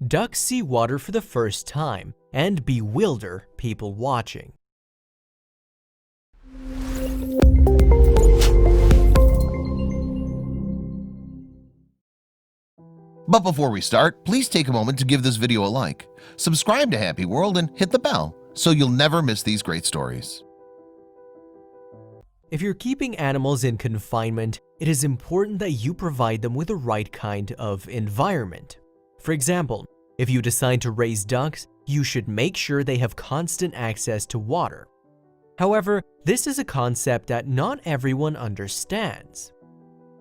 Ducks see water for the first time and bewilder people watching. But before we start, please take a moment to give this video a like, subscribe to HappyWorld, and hit the bell so you'll never miss these great stories. If you're keeping animals in confinement, it is important that you provide them with the right kind of environment. For example, if you decide to raise ducks, you should make sure they have constant access to water. However, this is a concept that not everyone understands.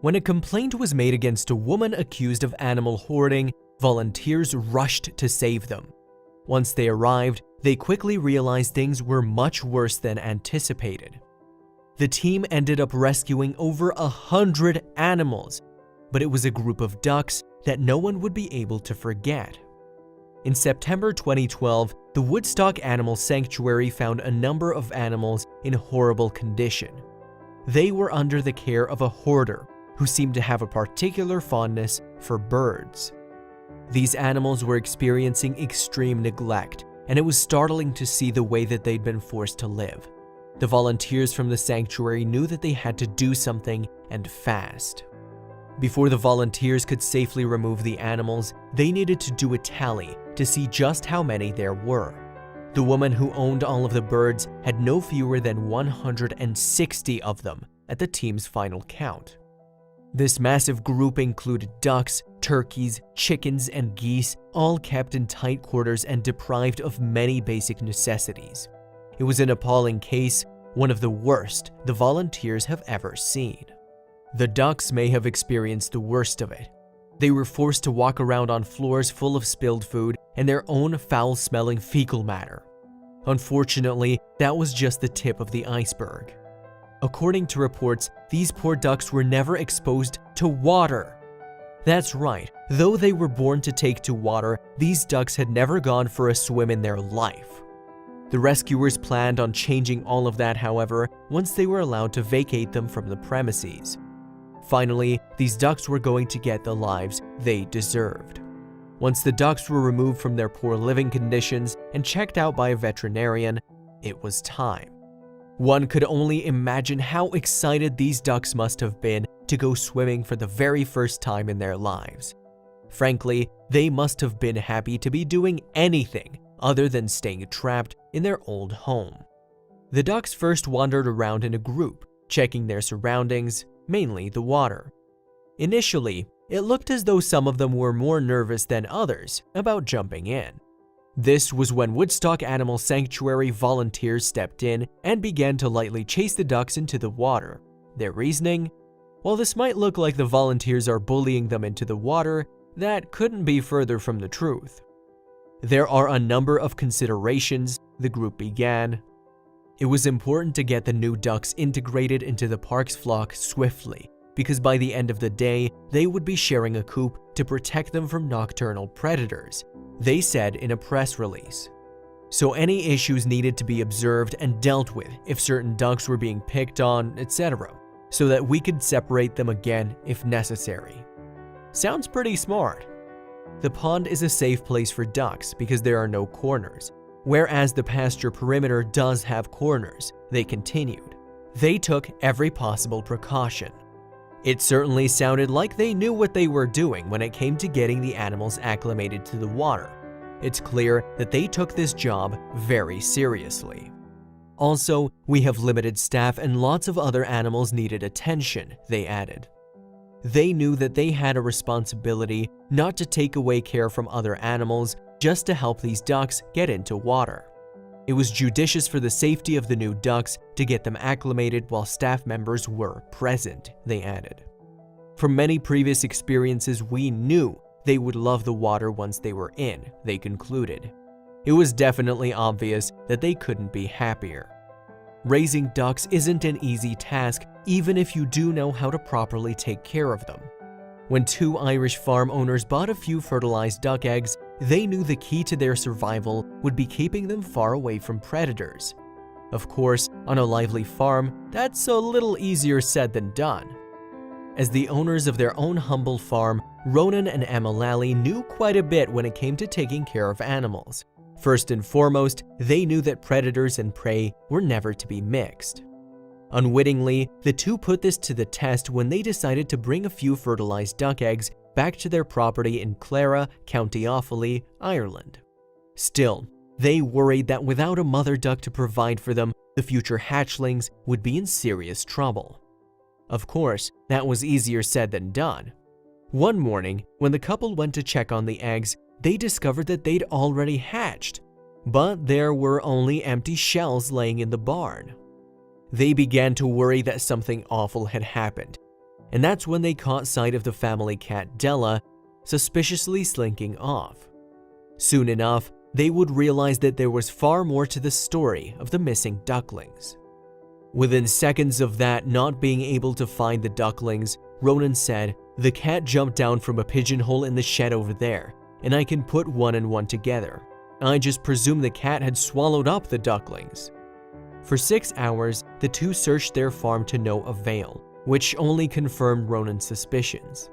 When a complaint was made against a woman accused of animal hoarding, volunteers rushed to save them. Once they arrived, they quickly realized things were much worse than anticipated. The team ended up rescuing over 100 animals, but it was a group of ducks that no one would be able to forget. In September 2012, the Woodstock Animal Sanctuary found a number of animals in horrible condition. They were under the care of a hoarder who seemed to have a particular fondness for birds. These animals were experiencing extreme neglect, and it was startling to see the way that they'd been forced to live. The volunteers from the sanctuary knew that they had to do something, and fast. Before the volunteers could safely remove the animals, they needed to do a tally to see just how many there were. The woman who owned all of the birds had no fewer than 160 of them at the team's final count. This massive group included ducks, turkeys, chickens, and geese, all kept in tight quarters and deprived of many basic necessities. It was an appalling case, one of the worst the volunteers have ever seen. The ducks may have experienced the worst of it. They were forced to walk around on floors full of spilled food and their own foul-smelling fecal matter. Unfortunately, that was just the tip of the iceberg. According to reports, these poor ducks were never exposed to water. That's right, though they were born to take to water, these ducks had never gone for a swim in their life. The rescuers planned on changing all of that, however, once they were allowed to vacate them from the premises. Finally, these ducks were going to get the lives they deserved. Once the ducks were removed from their poor living conditions and checked out by a veterinarian, it was time. One could only imagine how excited these ducks must have been to go swimming for the very first time in their lives. Frankly, they must have been happy to be doing anything other than staying trapped in their old home. The ducks first wandered around in a group, checking their surroundings, mainly the water. Initially, it looked as though some of them were more nervous than others about jumping in. This was when Woodstock Animal Sanctuary volunteers stepped in and began to lightly chase the ducks into the water. Their reasoning? While this might look like the volunteers are bullying them into the water, that couldn't be further from the truth. There are a number of considerations, the group began. It was important to get the new ducks integrated into the park's flock swiftly, because by the end of the day, they would be sharing a coop to protect them from nocturnal predators, they said in a press release. So any issues needed to be observed and dealt with if certain ducks were being picked on, etc., so that we could separate them again if necessary. Sounds pretty smart. The pond is a safe place for ducks because there are no corners, whereas the pasture perimeter does have corners, they continued. They took every possible precaution. It certainly sounded like they knew what they were doing when it came to getting the animals acclimated to the water. It's clear that they took this job very seriously. Also, we have limited staff and lots of other animals needed attention, they added. They knew that they had a responsibility not to take away care from other animals just to help these ducks get into water. It was judicious for the safety of the new ducks to get them acclimated while staff members were present, they added. From many previous experiences, we knew they would love the water once they were in, they concluded. It was definitely obvious that they couldn't be happier. Raising ducks isn't an easy task, even if you do know how to properly take care of them. When two Irish farm owners bought a few fertilized duck eggs, they knew the key to their survival would be keeping them far away from predators. Of course, on a lively farm, that's a little easier said than done. As the owners of their own humble farm, Ronan and Emma Lally knew quite a bit when it came to taking care of animals. First and foremost, they knew that predators and prey were never to be mixed. Unwittingly, the two put this to the test when they decided to bring a few fertilized duck eggs back to their property in Clara, County Offaly, Ireland. Still, they worried that without a mother duck to provide for them, the future hatchlings would be in serious trouble. Of course, that was easier said than done. One morning, when the couple went to check on the eggs, they discovered that they'd already hatched, but there were only empty shells laying in the barn. They began to worry that something awful had happened, and that's when they caught sight of the family cat Della suspiciously slinking off. Soon enough, they would realize that there was far more to the story of the missing ducklings. Within seconds of that not being able to find the ducklings, Ronan said, "The cat jumped down from a pigeonhole in the shed over there, and I can put one and one together. I just presume the cat had swallowed up the ducklings." For 6 hours, the two searched their farm to no avail, which only confirmed Ronan's suspicions.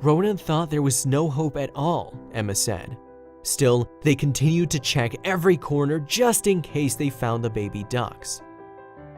Ronan thought there was no hope at all, Emma said. Still, they continued to check every corner just in case they found the baby ducks.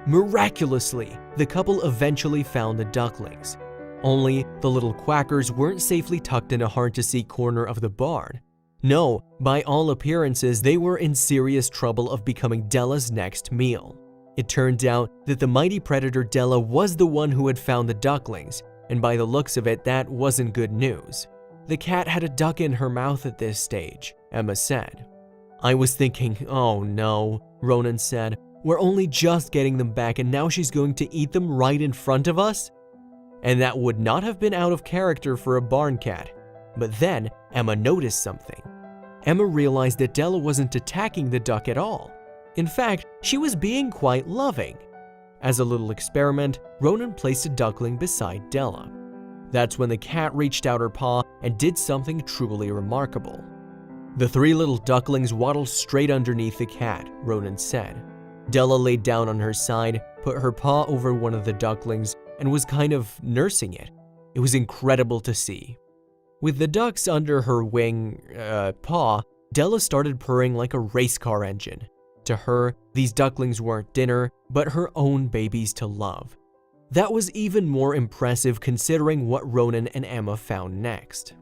Miraculously, the couple eventually found the ducklings. Only the little quackers weren't safely tucked in a hard-to-see corner of the barn. No, by all appearances, they were in serious trouble of becoming Della's next meal. It turned out that the mighty predator Della was the one who had found the ducklings, and by the looks of it, that wasn't good news. The cat had a duck in her mouth at this stage, Emma said. "I was thinking, oh no," Ronan said. "We're only just getting them back and now she's going to eat them right in front of us?" And that would not have been out of character for a barn cat. But then Emma noticed something. Emma realized that Della wasn't attacking the duck at all. In fact, she was being quite loving. As a little experiment, Ronan placed a duckling beside Della. That's when the cat reached out her paw and did something truly remarkable. The three little ducklings waddled straight underneath the cat, Ronan said. Della laid down on her side, put her paw over one of the ducklings, and was kind of nursing it. It was incredible to see. With the ducks under her paw, Della started purring like a race car engine. To her, these ducklings weren't dinner, but her own babies to love. That was even more impressive considering what Ronan and Emma found next.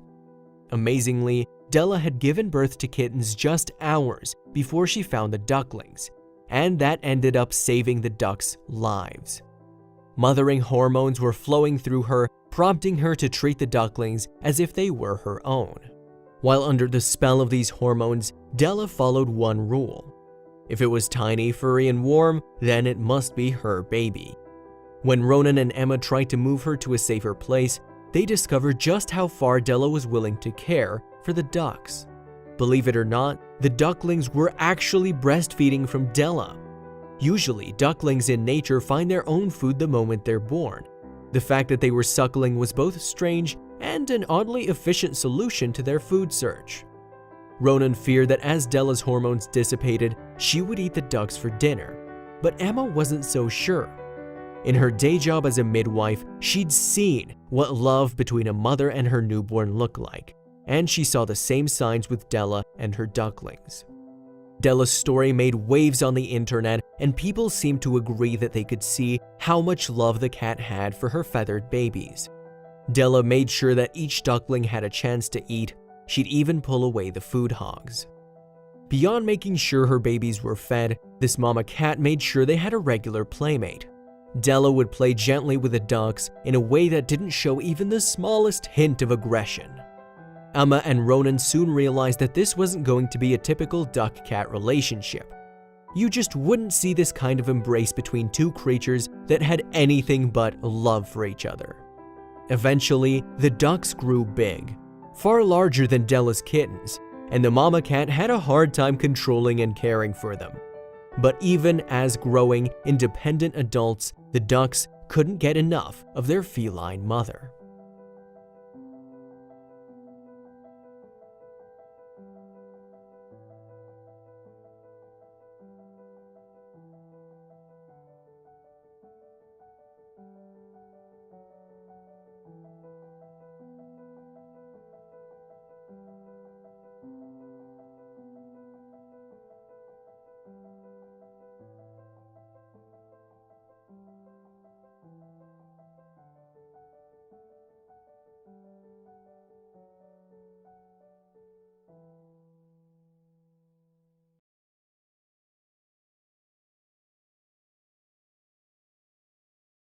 Amazingly, Della had given birth to kittens just hours before she found the ducklings, and that ended up saving the ducks' lives. Mothering hormones were flowing through her, prompting her to treat the ducklings as if they were her own. While under the spell of these hormones, Della followed one rule. If it was tiny, furry, and warm, then it must be her baby. When Ronan and Emma tried to move her to a safer place, they discovered just how far Della was willing to care for the ducks. Believe it or not, the ducklings were actually breastfeeding from Della. Usually, ducklings in nature find their own food the moment they're born. The fact that they were suckling was both strange and an oddly efficient solution to their food search. Ronan feared that as Della's hormones dissipated, she would eat the ducks for dinner, but Emma wasn't so sure. In her day job as a midwife, she'd seen what love between a mother and her newborn looked like, and she saw the same signs with Della and her ducklings. Della's story made waves on the internet, and people seemed to agree that they could see how much love the cat had for her feathered babies. Della made sure that each duckling had a chance to eat. She'd even pull away the food hogs. Beyond making sure her babies were fed, this mama cat made sure they had a regular playmate. Della would play gently with the ducks in a way that didn't show even the smallest hint of aggression. Emma and Ronan soon realized that this wasn't going to be a typical duck-cat relationship. You just wouldn't see this kind of embrace between two creatures that had anything but love for each other. Eventually, the ducks grew big, far larger than Della's kittens, and the mama cat had a hard time controlling and caring for them. But even as growing, independent adults, the ducks couldn't get enough of their feline mother.